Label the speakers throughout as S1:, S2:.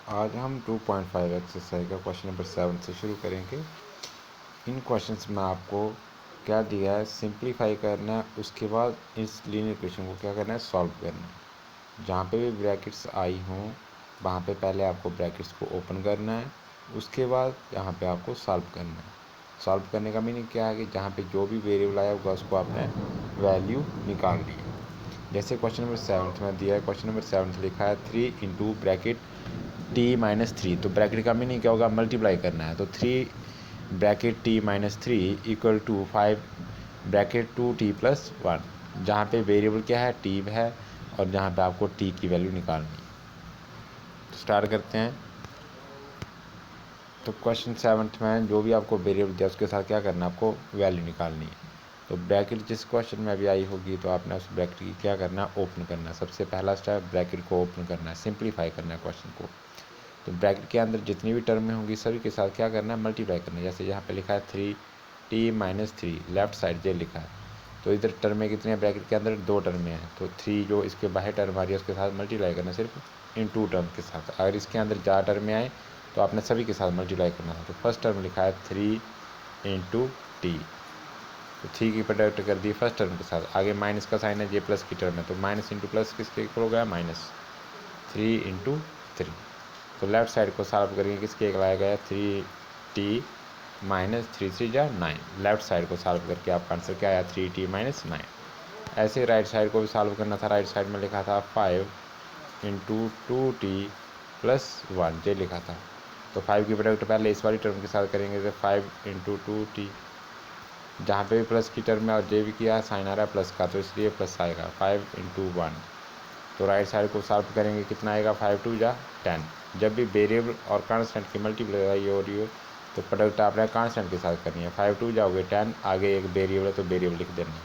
S1: आज हम 2.5 एक्सरसाइज का क्वेश्चन नंबर 7 से शुरू करेंगे। इन क्वेश्चंस में आपको क्या दिया है, सिंप्लीफाई करना है, उसके बाद इस लीनियर इक्वेशन को क्या करना है, सॉल्व करना है। जहाँ पे भी ब्रैकेट्स आई हों वहाँ पे पहले आपको ब्रैकेट्स को ओपन करना है, उसके बाद यहाँ पे आपको सॉल्व करना है। सॉल्व करने का मीनिंग क्या है कि जहाँ पे जो भी वेरिएबल आया होगा उसको आपने वैल्यू निकालनी है। जैसे क्वेश्चन नंबर 7 में दिया है, क्वेश्चन नंबर 7 लिखा है 3 इंटू ब्रैकेट t-3। तो ब्रैकेट का मीनिंग क्या होगा, मल्टीप्लाई करना है। तो 3 bracket t-3 equal to 5 bracket 2t+1, जहाँ पे वेरिएबल क्या है, t है, और जहाँ पे आपको t की वैल्यू निकालनी है। तो स्टार्ट करते हैं। तो क्वेश्चन 7 में जो भी आपको वेरिएबल दिया उसके साथ क्या करना है, आपको वैल्यू निकालनी है। तो ब्रैकेट जिस क्वेश्चन में अभी आई होगी तो आपने उस ब्रैकेट की क्या करना है, ओपन करना है। सबसे पहला स्टेप ब्रैकेट को ओपन करना है, सिंप्लीफाई करना है क्वेश्चन को। तो ब्रैकेट के अंदर जितनी भी टर्में होंगी सभी के साथ क्या करना है, मल्टीप्लाई करना है। जैसे यहाँ पे लिखा है 3t-3, लेफ्ट साइड ये लिखा है। तो इधर टर्में कितनी है, ब्रैकेट के अंदर 2 टर्में हैं। तो 3 जो इसके बाहर टर्म आ रही है उसके साथ मल्टीप्लाई करना है, सिर्फ इन 2 टर्म के साथ। अगर इसके अंदर 4 टर्में आए तो आपने सभी के साथ मल्टीप्लाई करना था। तो फर्स्ट टर्म लिखा है 3 इंटू टी, तो 3 की प्रोडक्ट कर दी फर्स्ट टर्म के साथ। आगे माइनस का साइन है, ये प्लस की टर्म है, तो माइनस इंटू प्लस किसके इक्वल हो गया, -3 × 3। तो लेफ्ट साइड को सॉल्व करेंगे, किसके एक लाया गया 3t-3 लेफ्ट साइड को सॉल्व करके आपका आंसर क्या आया, 3t-9। ऐसे राइट साइड को भी सॉल्व करना था। राइट साइड में लिखा था 5 इंटू 2t+1, ये लिखा था। तो 5 की प्रोडक्ट पहले इस वाली टर्म के साथ करेंगे, तो 5 इंटू 2t, जहाँ पे भी प्लस की टर्म है और जे भी किया साइन आ रहा है प्लस का, तो इसलिए प्लस आएगा 5 इंटू 1। तो राइट साइड को सॉल्व करेंगे, कितना आएगा, 5 2 जा 10। जब भी वेरिएबल और कांस्टेंट की मल्टीप्लाई हो रही हो तो प्रोडक्ट आपने कांस्टेंट के साथ करनी है। 5 2 जाओगे 10, आगे एक वेरिएबल है तो वेरिएबल लिख देना है,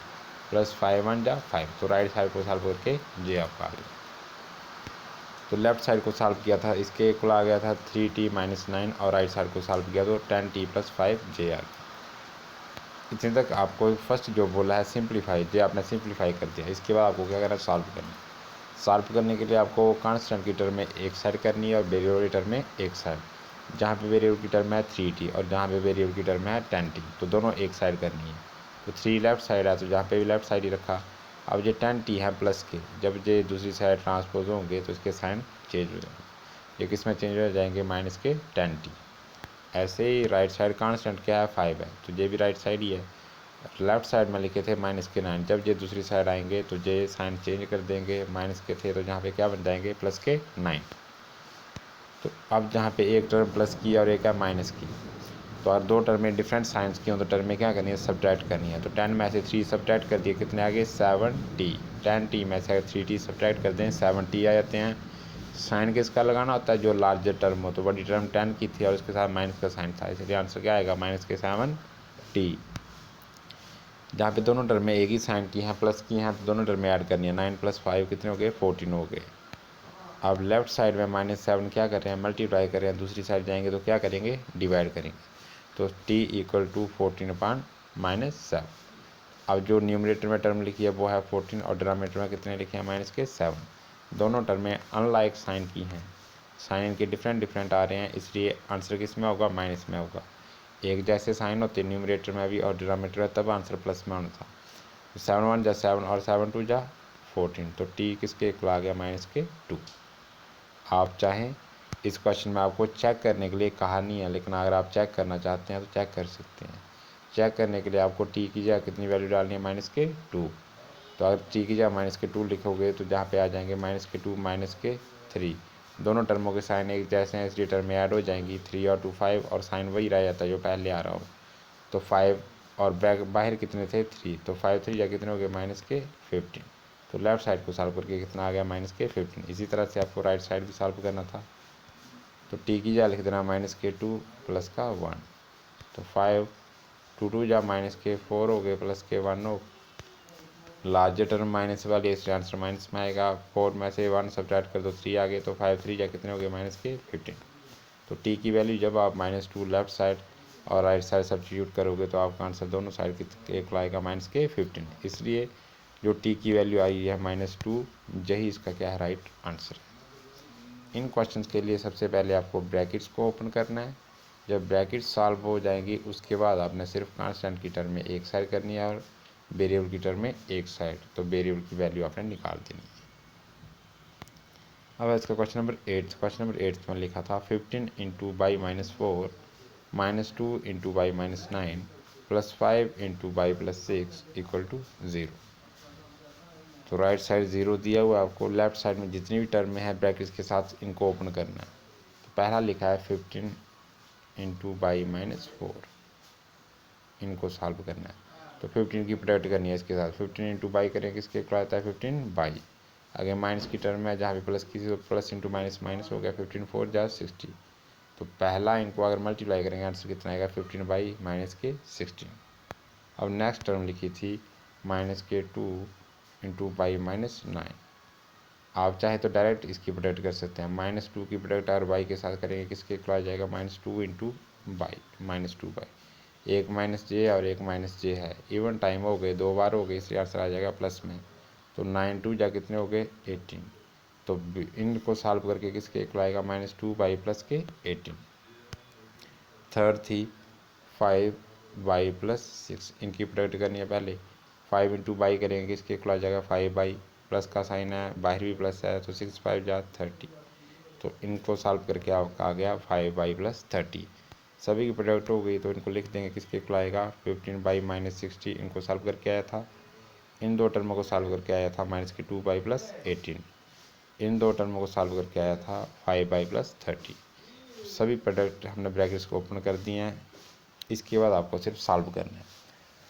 S1: प्लस 5 1 जा 5। तो राइट साइड को सॉल्व करके ये आपका आ गया। तो लेफ्ट साइड को सॉल्व किया था, इसके इक्वल आ गया था 3t-9, और राइट साइड को सॉल्व किया तो 10t+5 जे आ गया। इतने तक आपको फर्स्ट जो बोला है सिंप्लीफाई, जो आपने सिंप्लीफाई कर दिया। इसके बाद आपको क्या करना है, सॉल्व करना है। सॉल्व करने के लिए आपको कांस्टेंट की टर्म में एक साइड करनी है और वेरिएबल की टर्म में एक साइड। जहाँ पे वेरिएबल की टर्म है 3t और जहाँ पे वेरिएबल की टर्म है 10t, तो दोनों एक साइड करनी है। तो 3 लेफ्ट साइड है तो जहाँ पे भी लेफ्ट साइड ही रखा। अब ये 10t है प्लस के, जब ये दूसरी साइड ट्रांसपोज होंगे तो इसके साइन चेंज हो जाएंगे। ये किस में चेंज हो जाएंगे, माइनस के 10t। ऐसे ही राइट साइड कांस्टेंट क्या है, 5 है, तो ये भी राइट साइड ही है। लेफ्ट साइड में लिखे थे -9, जब ये दूसरी साइड आएंगे तो ये साइन चेंज कर देंगे। माइनस के थे तो जहाँ पे क्या बन जाएंगे, +9। तो अब जहाँ पे एक टर्म प्लस की और एक है माइनस की, तो और 2 टर्में डिफरेंट साइंस की हो तो टर्म में क्या करनी है, सब्ट्रैक्ट करनी है। तो 10 में से 3 सब्ट्रैक्ट कर दिए, कितने आगे, 7t। 10t में से अगर 3t सब्ट्रैक्ट कर दें 7t आ जाते हैं। साइन किसका लगाना होता है, जो लार्जर टर्म हो। तो बड़ी टर्म 10 की थी और उसके साथ माइनस का साइन था, इसलिए आंसर क्या आएगा, -7t। जहाँ पे दोनों टर्में एक ही साइन की हैं, प्लस की हैं, तो दोनों टर्में ऐड करनी है। 9 + 5 कितने हो गए, 14 हो गए। अब लेफ्ट साइड में -7 क्या कर रहे हैं, मल्टीप्लाई कर रहे हैं। दूसरी साइड जाएंगे तो क्या करेंगे, डिवाइड करेंगे। तो t = 14/-7। अब जो न्यूमरेटर में टर्म लिखी है वो है 14 और डिनोमिनेटर में कितने लिखे हैं, -7। दोनों टर्में अनलाइक साइन की हैं, साइन इनके डिफरेंट डिफरेंट आ रहे हैं, इसलिए आंसर किस में होगा, माइनस में होगा। एक जैसे साइन होते न्यूमरेटर में भी और डिनोमिनेटर में, तब आंसर प्लस में होना था। 7 1 जा 7 और 7 2 जा 14, तो t किसके इक्वल आ गया, -2। आप चाहें इस क्वेश्चन में आपको चेक करने के लिए कहा नहीं है, लेकिन अगर आप चेक करना चाहते हैं तो चेक कर सकते हैं। चेक करने के लिए आपको t की जगह कितनी वैल्यू डालनी है, -2। तो अगर t की जगह -2 लिखोगे तो जहाँ पे आ जाएंगे -2 -3। दोनों टर्मों के साइन एक जैसे हैं, इसलिए टर्म में ऐड हो जाएंगी। 3 और 2 5 और साइन वही रह जाता है जो पहले आ रहा हो। तो 5 और बैक बाहर कितने थे, 3, तो 5 3 या कितने हो गए, -15। तो लेफ्ट साइड को सॉल्व करके कितना आ गया, -15। इसी तरह से आपको राइट साइड भी सॉल्व करना था। तो t की जगह लिख देना -2 + 1। तो 5 2 2 जा -4 हो गए, +1 हो। लार्जर टर्म माइनस वाली, इसलिए आंसर माइनस में आएगा। 4 में से 1 सब्ट्रैक्ट कर दो, 3 आ गए, तो 5 3 जा कितने हो गए, -15। तो t की वैल्यू जब आप -2 लेफ्ट साइड और राइट साइड सब्स्टिट्यूट करोगे तो आपका आंसर दोनों साइड के एक आएगा, -15। इसलिए जो t की वैल्यू आई है -2, यही इसका क्या है, राइट आंसर है। इन क्वेश्चंस के लिए सबसे पहले आपको ब्रैकेट्स को ओपन करना है। जब ब्रैकेट सॉल्व हो जाएंगी उसके बाद आपने सिर्फ कांस्टेंट की टर्म में एक साइड करनी है और वेरिएबल की टर्म में एक साइड, तो वेरिएबल की वैल्यू आपने निकाल देनी है। अब इसका क्वेश्चन नंबर 8 में लिखा था 15 into by -4 -2 into by -9 +5 into by +6 equal to 0। तो राइट साइड 0 दिया हुआ है आपको, लेफ्ट साइड में जितनी भी टर्म में है ब्रैकेट्स के साथ इनको ओपन करना है। तो पहला लिखा है 15 इंटू बाई -4, इनको सॉल्व करना है। तो 15 की प्रोडक्ट करनी है इसके साथ, 15 इंटू बाई करेंगे इसके क्या आता है 15 बाई, आगे माइनस की टर्म में जहाँ भी प्लस की तो प्लस इंटू माइनस माइनस हो गया, 15 4 जा 60। तो पहला इनको अगर मल्टीप्लाई करेंगे आंसर कितना आएगा 15 बाई -16। अब नेक्स्ट टर्म लिखी थी -2 इंटू बाई -9। आप चाहे तो डायरेक्ट इसकी प्रोडक्ट कर सकते हैं, -2 की प्रोडक्ट और बाई के साथ करेंगे किसके इक्वल आ जाएगा -2 इंटू बाई -2 बाई, एक -j और एक -j है, इवन टाइम हो गए, 2 बार हो गए, इसलिए आंसर आ जाएगा प्लस में। तो 9 2 जा कितने हो गए 18। तो इनको सॉल्व करके किसके इक्वल आएगा -2 बाई प्लस के 18। थर्ड थी 5 बाई +6, इनकी प्रोडक्ट करनी है पहले, 5 इंटू बाई करेंगे किसके इक्वल आ जाएगा 5 बाई, प्लस का साइन है बाहर भी प्लस है तो 6 5 जा 30। तो इनको सॉल्व करके आपका आ गया 5 बाई +30। सभी की प्रोडक्ट हो गई तो इनको लिख देंगे किसके इक्वल आएगा 15 बाई -60, इनको सॉल्व करके आया था। इन दो टर्मों को सॉल्व करके आया था -2 बाई +18। इन दो टर्मों को सॉल्व करके आया था 5 बाई +30। सभी प्रोडक्ट हमने ब्रैकेट्स को ओपन कर दिए हैं। इसके बाद आपको सिर्फ सॉल्व करना है।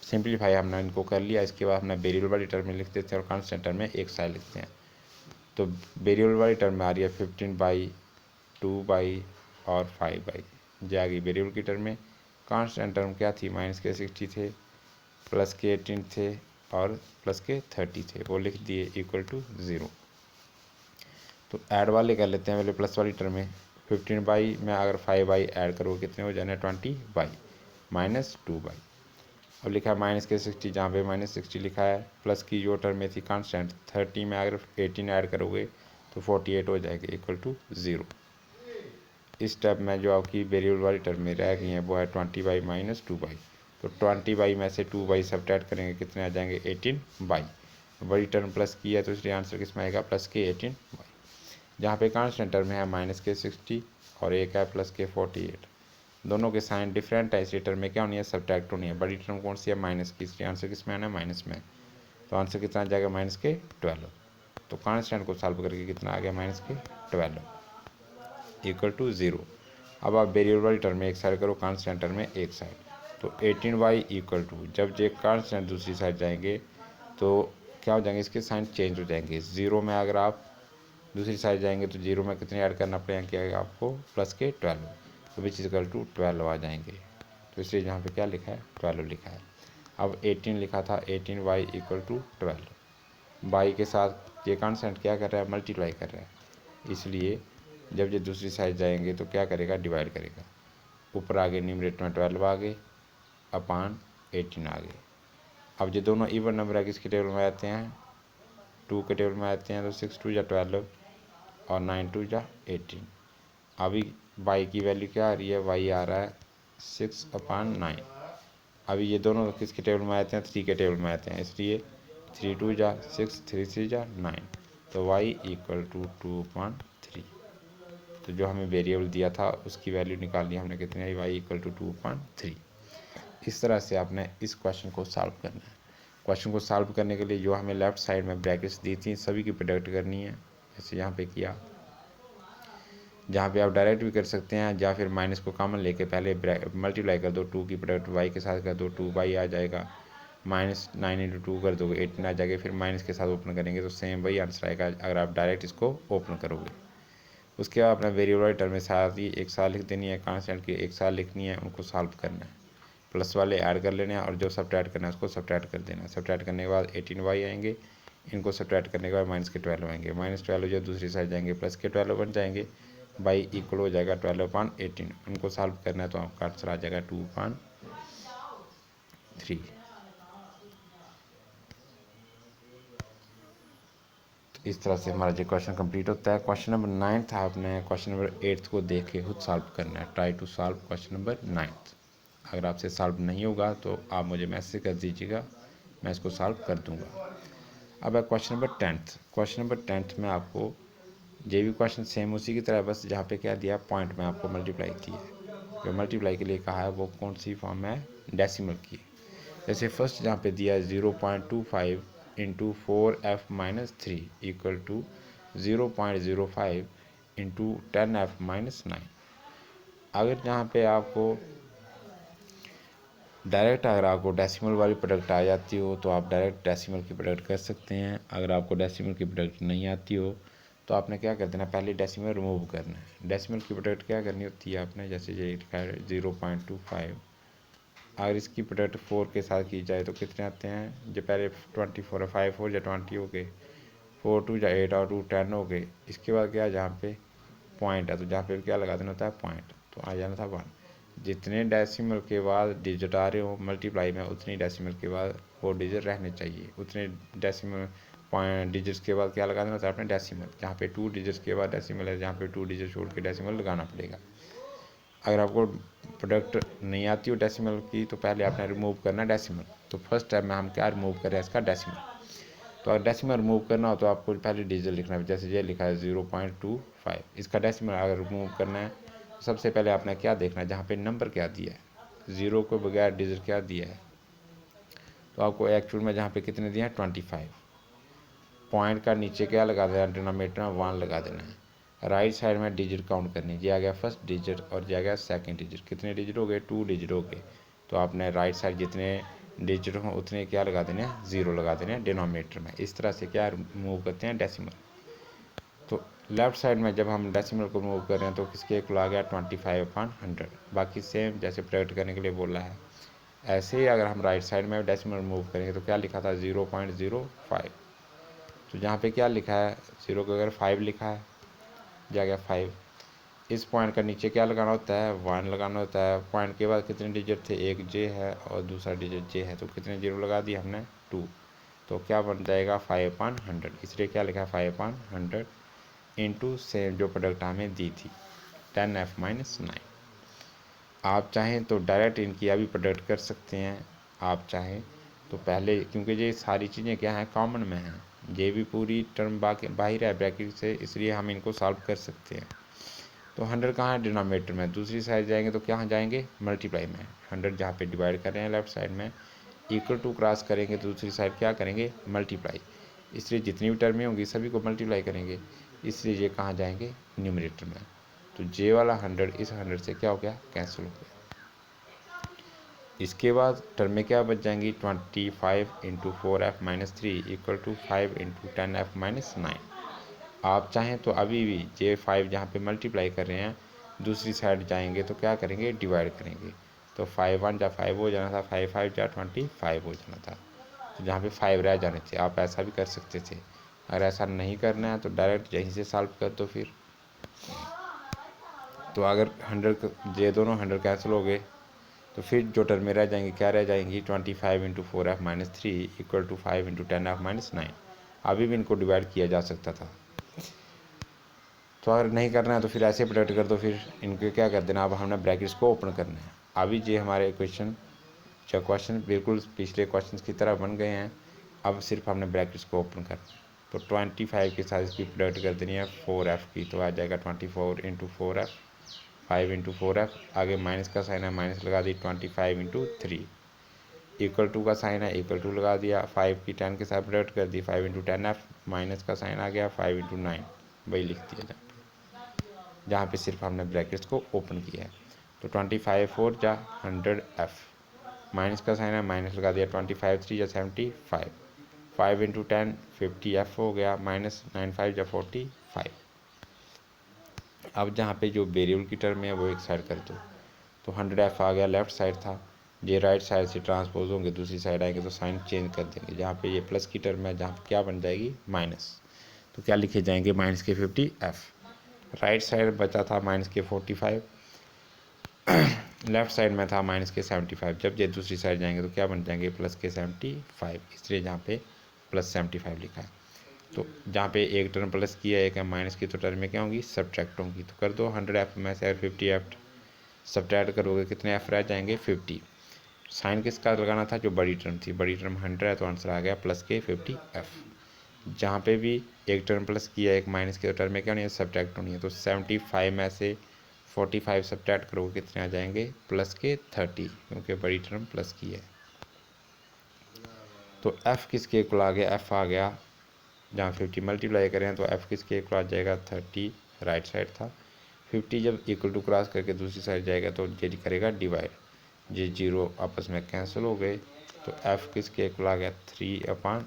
S1: सिंपलीफाई हमने इनको कर लिया, इसके बाद हमने वेरिएबल वाली टर्म में लिख देते हैं और कांस्टेंट टर्म में एक साइड लिखते हैं। तो वेरिएबल वाली टर्म में आ रही है 15 बाई 2 बाई और 5 बाई, जो आ गई वेरिएबल की टर्म में। कांस्टेंट टर्म क्या थी -60 थे, प्लस के 18 थे और प्लस के 30 थे, वो लिख दिए इक्वल टू 0। तो ऐड वाले कर लेते हैं पहले प्लस वाली टर्म में, 15 बाई में अगर 5 बाई ऐड करोगे कितने हो जाने 20 बाई -2 बाई। अब लिखा है -60 जहाँ पे -60 लिखा है, प्लस की जो टर्म में थी कांस्टेंट 30 में अगर 18 ऐड करोगे तो 48 हो जाएगी इक्वल टू 0। इस स्टेप में जो आपकी वेरिएबल वाली टर्म में रह गई है वो है 20 बाई -2 बाई। तो 20 बाई में से 2 बाई सब्ट्रैक्ट करेंगे कितने आ जाएंगे 18 बाई। बड़ी टर्म प्लस की है तो इसलिए आंसर किस में आएगा प्लस के 18 बाई। जहाँ पे कांस्टेंट टर्म है -60 और एक है प्लस के 48, दोनों के साइन डिफरेंट है इसलिए टर्म में क्या होनी है सब्ट्रैक्ट होनी है। बड़ी टर्म कौन सी है माइनस की, इसलिए आंसर किस में आना है माइनस में। तो आंसर कितना आ जाएगा -12। तो कांस्टेंट को सॉल्व करके कितना आ गया -12 इक्वल टू 0। अब आप वेरिएबल वाली टर्म में एक साइड करो, कांस्टेंट टर्म में एक साइड। तो 18y इक्वल टू, जब जे कांस्टेंट दूसरी साइड जाएंगे तो क्या हो जाएंगे इसके साइन चेंज हो जाएंगे। 0 में अगर आप दूसरी साइड जाएंगे तो 0 में कितने ऐड करना पड़ेगा क्या आपको प्लस के 12, तो विच इक्वल टू 12 आ जाएंगे। तो इसलिए यहाँ पे क्या लिखा है 12 लिखा है। अब 18 लिखा था 18y इक्वल टू 12, बाई के साथ ये कांस्टेंट क्या कर रहा है मल्टीप्लाई कर रहा है, इसलिए जब ये दूसरी साइड जाएंगे तो क्या करेगा डिवाइड करेगा। ऊपर आगे न्यूमरेटर में 12 आ गए अपान 18 आ गए। अब ये दोनों इवन नंबर है किसके टेबल में आते हैं 2 के टेबल में आते हैं, तो 6 2 या 12 और 9 2 या 18। अभी y की वैल्यू क्या आ रही है, y आ रहा है 6/9। अभी ये दोनों किसके टेबल में आते हैं 3 के टेबल में आते हैं, इसलिए 3 2 जा 6 3 3 जा 9, तो y इक्वल टू 2/3। तो जो हमें वेरिएबल दिया था उसकी वैल्यू निकाल ली हमने, कितनी आई y इक्वल टू 2/3। इस तरह से आपने इस क्वेश्चन को सॉल्व करना है। क्वेश्चन को सॉल्व करने के लिए जो हमें लेफ्ट साइड में ब्रैकेट्स दी थी सभी की प्रोडक्ट करनी है, जैसे यहाँ पे किया। जहाँ पे आप डायरेक्ट भी कर सकते हैं या फिर माइनस को कॉमन लेके पहले मल्टीप्लाई कर दो, 2 की प्रोडक्ट y के साथ कर दो 2 बाई आ जाएगा, -9 × 2 कर दोगे 18 आ जाएगा, फिर माइनस के साथ ओपन करेंगे तो सेम वही आंसर आएगा अगर आप डायरेक्ट इसको ओपन करोगे। उसके बाद अपना वेरिएबल टर्म में साथ ही एक साथ लिख देनी है, कांस्टेंट की एक साथ लिखनी है, उनको सॉल्व करना है, प्लस वाले ऐड कर लेने हैं और जो सब्ट्रैक्ट करना है उसको सब्ट्रैक्ट कर देना है। सब्ट्रैक्ट करने के बाद 18y आएंगे, इनको सब्ट्रैक्ट करने के बाद -12 आएंगे, -12 जो दूसरी साइड जाएंगे प्लस के 12 बन जाएंगे, बाई इक्वल हो जाएगा 12/18। उनको सॉल्व करना है तो आपका आंसर आ जाएगा 2/3। तो इस तरह से हमारा जो क्वेश्चन कंप्लीट होता है। क्वेश्चन नंबर 9 आपने क्वेश्चन नंबर 8 को देख के खुद सॉल्व करना है। Try to solve question number 9। अगर आपसे सॉल्व नहीं होगा तो आप मुझे मैसेज कर दीजिएगा, मैं इसको सॉल्व कर दूंगा। अब है क्वेश्चन नंबर 10। क्वेश्चन नंबर 10 में आपको जे भी क्वेश्चन सेम उसी की तरह, बस जहाँ पे क्या दिया पॉइंट में आपको मल्टीप्लाई की है। जो मल्टीप्लाई के लिए कहा है वो कौन सी फॉर्म है, डेसिमल की। जैसे फर्स्ट जहाँ पे दिया है 0.25 into 4f-3 equal to 0.05 into 10f-9। अगर जहाँ पे आपको डायरेक्ट, अगर आपको डेसिमल वाली प्रोडक्ट आ जाती हो तो आप डायरेक्ट डेसिमल की प्रोडक्ट कर सकते हैं। अगर आपको डेसिमल की प्रोडक्ट नहीं आती हो तो आपने क्या कर देना, पहले डेसिमल रिमूव करना है। डेसिमल की प्रोडक्ट क्या करनी होती है आपने, जैसे ये लिखा है 0.25, अगर इसकी प्रोडक्ट 4 के साथ की जाए तो कितने आते हैं। जो पहले 24 है, 5 4 या 20 हो गए, 4 2 या 8 और 2 10 हो गए। इसके बाद क्या, जहाँ पे पॉइंट है तो जहाँ पे क्या लगा देना होता है पॉइंट, तो आ जाना था 1। जितने डेसिमल के बाद डिजिट आ रहे हो मल्टीप्लाई में, उतनी डेसिमल के बाद वो डिजिट रहने चाहिए। उतने डेसिमल पॉइंट डिजिट्स के बाद क्या लगा देना था आपने, डेसिमल। जहाँ पे 2 डिजिट्स के बाद डेसिमल है, जहाँ पे 2 डिजिट छोड़ के डेसिमल लगाना पड़ेगा। अगर आपको प्रोडक्ट नहीं आती हो डेसिमल की तो पहले आपने रिमूव करना है डेसिमल। तो फर्स्ट स्टेप में हम क्या रिमूव करें, इसका डेसिमल। तो अगर डेसिमल रिमूव करना हो तो आपको पहले डिजिट लिखना है। जैसे ये लिखा है 0.25, इसका डेसिमल अगर रिमूव करना है तो सबसे पहले आपने क्या देखना है, जहाँ पे नंबर क्या दिया है, 0 को बगैर डिजिट क्या दिया है। तो आपको एक्चुअल में जहाँ पे कितने दिए हैं 25, पॉइंट का नीचे क्या लगा देना है, डिनोमिनेटर में 1 लगा देना है। राइट साइड में डिजिट काउंट करनी है। ये आ गया फर्स्ट डिजिट और ये आ गया सेकंड डिजिट। कितने डिजिट हो गए, 2 डिजिट हो गए। तो आपने राइट साइड जितने डिजिट हों उतने क्या लगा देने हैं, 0 लगा देने हैं डिनोमिनेटर में। इस तरह से क्या मूव करते हैं डेसिमल। तो लेफ्ट साइड में जब हम डेसिमल को मूव कर रहे हैं तो किसके इक्वल आ गया 25/100। बाकी सेम जैसे प्रोडक्ट करने के लिए बोला है, ऐसे ही अगर हम राइट साइड में डेसिमल मूव करेंगे तो क्या लिखा था 0.05। तो जहाँ पे क्या लिखा है 0 को अगर 5 लिखा है, जा गया 5। इस पॉइंट का नीचे क्या लगाना होता है, 1 लगाना होता है। पॉइंट के बाद कितने डिजिट थे, एक जे है और दूसरा डिजिट जे है, तो कितने जीरो लगा दिए हमने 2। तो क्या बन जाएगा 5/100। इसलिए क्या लिखा है 5/100 इंटू सेम जो प्रोडक्ट हमें दी थी 10f-9। आप चाहें तो डायरेक्ट इनकी अभी प्रोडक्ट कर सकते हैं। आप चाहें तो पहले, क्योंकि ये सारी चीज़ें क्या हैं कॉमन में हैं, ये भी पूरी टर्म बाहर है ब्रैकेट से, इसलिए हम इनको सॉल्व कर सकते हैं। तो 100 कहाँ है, डिनोमिनेटर में। दूसरी साइड जाएंगे तो कहाँ जाएंगे, मल्टीप्लाई में। 100 जहाँ पे डिवाइड कर रहे हैं लेफ्ट साइड में, इक्वल टू क्रॉस करेंगे तो दूसरी साइड क्या करेंगे, मल्टीप्लाई। इसलिए जितनी भी टर्में होंगी सभी को मल्टीप्लाई करेंगे, इसलिए ये कहाँ जाएंगे, न्यूमरेटर में। तो जे वाला 100 इस 100 से क्या हो गया, कैंसिल हो गया। इसके बाद टर्म में क्या बच जाएंगी, 25 into 4f-3 equal to 5 into 10f-9। आप चाहें तो अभी भी जे 5 जहाँ पे मल्टीप्लाई कर रहे हैं दूसरी साइड जाएंगे तो क्या करेंगे, डिवाइड करेंगे। तो 5 1 जा 5 हो जाना था, 5 5 जा 25 हो जाना था। तो जहाँ पे 5 रह जाने थे, आप ऐसा भी कर सकते थे। अगर ऐसा नहीं करना है तो डायरेक्ट यहीं से सॉल्व कर दो फिर। तो अगर 100 ये दोनों 100 कैंसिल हो गए तो फिर जो टर्में रह जाएंगी क्या रह जाएंगी, 25 into 4f-3 equal to 5 into 10f-9। अभी भी इनको डिवाइड किया जा सकता था। तो अगर नहीं करना है तो फिर ऐसे प्रोडक्ट कर दो, फिर इनके क्या कर देना, अब हमने ब्रैकेट्स को ओपन करना है। अभी ये हमारे क्वेश्चन बिल्कुल पिछले क्वेश्चन की तरह बन गए हैं। अब सिर्फ हमने ब्रैकेट्स को ओपन करना है। तो 25 के साथ इसकी प्रोडक्ट कर देनी है 4f की, तो आ जाएगा 24 इंटू 4f, 5 इंटू 4f। आगे माइनस का साइन है, माइनस लगा दी 25 इंटू 3 इक्वल टू का साइन है, इक्वल टू लगा दिया। 5 की 10 के साथ प्रोडक्ट कर दी, 5 इंटू 10f, माइनस का साइन आ गया 5 इंटू 9, वही लिख दिया जहाँ पे सिर्फ हमने ब्रैकेट्स को ओपन किया है। तो 25 4 जा 100f, माइनस का साइन है, माइनस लगा दिया 25 3 जा 75, 5 इंटू 10 50f हो गया, माइनस 9 5 जा 45। अब जहाँ पे जो वेरिएबल की टर्म है वो एक साइड कर दो। तो 100f आ गया, लेफ्ट साइड था। ये राइट साइड से ट्रांसपोज होंगे, दूसरी साइड आएंगे तो साइन चेंज कर देंगे। जहाँ पे ये प्लस की टर्म है, जहाँ पे क्या बन जाएगी माइनस, तो क्या लिखे जाएंगे माइनस के 50f। राइट साइड बचा था माइनस के 45, लेफ्ट साइड में था माइनस के 75। जब ये दूसरी साइड जाएंगे तो क्या बन जाएंगे प्लस के 75, इसलिए जहाँ पे प्लस 75 लिखा है। तो जहाँ पे एक टर्म प्लस की है एक है माइनस की, तो टर्म में क्या होंगी, सब्ट्रैक्ट होंगी। तो कर दो 100f में से 50f सब्ट्रैक्ट करोगे कितने f रह जाएंगे 50। साइन किसका लगाना था, जो बड़ी टर्म थी, बड़ी टर्म 100 है तो आंसर आ गया प्लस के 50f। जहाँ पे भी एक टर्म प्लस किया एक माइनस की, तो टर्म में क्या होनी है, सब्ट्रैक्ट होनी है। तो 75 में से 45 सब्ट्रैक्ट करोगे कितने आ जाएंगे, प्लस के 30, क्योंकि बड़ी टर्म प्लस की है। तो f किसके इक्वल आ गया, f आ गया जहाँ 50 मल्टीप्लाई करें तो f किसके इक्वल आ जाएगा 30, राइट साइड था। 50 जब इक्वल टू क्रॉस करके दूसरी साइड जाएगा तो ये करेगा डिवाइड, ये जीरो आपस में कैंसिल हो गए। तो f किसके इक्वल आ गया 3/5,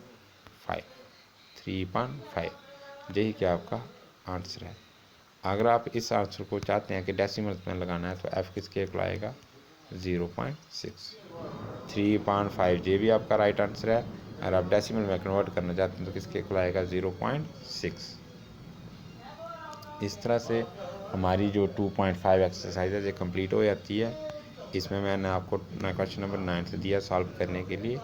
S1: 3/5। यही क्या आपका आंसर है। अगर आप इस आंसर को चाहते हैं कि डेसिमल्स में लगाना है तो f किसके इक्वल आएगा 0.6, 3/5 ये भी आपका राइट आंसर है। अगर आप डेसिमल में कन्वर्ट करना चाहते हैं तो किसके इक्वल आएगा 0.6। इस तरह से हमारी जो 2.5 एक्सरसाइज है ये कंप्लीट हो जाती है। इसमें मैंने आपको क्वेश्चन नंबर 9 से दिया सॉल्व करने के लिए।